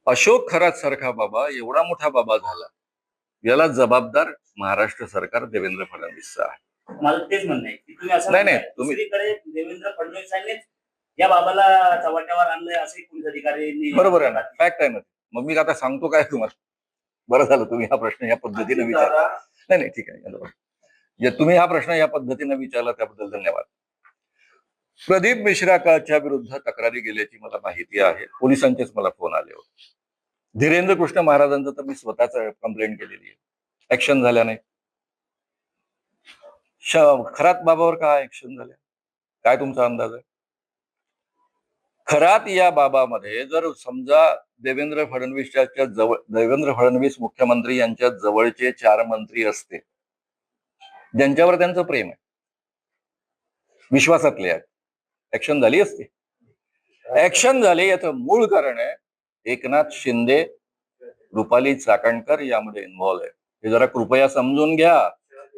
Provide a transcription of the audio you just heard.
अशोक खरात सारखा बाबा एवढा मोठा बाबा झाला, याला जबाबदार महाराष्ट्र सरकार देवेंद्र फडणवीसचं आहे. मला तेच म्हणणं आहे की तुम्ही असं नाही, म्हणताय, नाही, तुम्ही दुसरीकडे देवेंद्र फडणवीसांनीच या बाबाला चव्हाट्यावर आणलंय असे पोलीस अधिकारी. बरोबर आहे ना, फॅक्ट आहे ना. मग मी आता सांगतो काय तुम्हाला. बरं झालं तुम्ही हा प्रश्न या पद्धतीने विचारला. नाही नाही, ठीक आहे. तुम्ही हा प्रश्न या पद्धतीने विचारला त्याबद्दल धन्यवाद. प्रदीप मिश्राच्या विरुद्ध तक्रारी गेल्याची मला माहिती आहे. पोलिसांचेच मला फोन आले होते. धीरेंद्र कृष्ण महाराजांचं तर मी स्वतःच कंप्लेंट केलेली आहे. ऍक्शन झाल्या नाही. खरात बाबावर काय ऍक्शन झाल्या, काय तुमचा अंदाज आहे? खरात या बाबामध्ये जर समजा देवेंद्र फडणवीस मुख्यमंत्री यांच्या जवळचे 4 मंत्री असते ज्यांच्यावर त्यांचं प्रेम आहे, विश्वासातले आहेत, ऍक्शन झाली असते. ऍक्शन झाले याचं मूळ कारण आहे एकनाथ शिंदे, रुपाली चाकणकर यामध्ये इन्व्हॉल्व आहे. हे जरा कृपया समजून घ्या.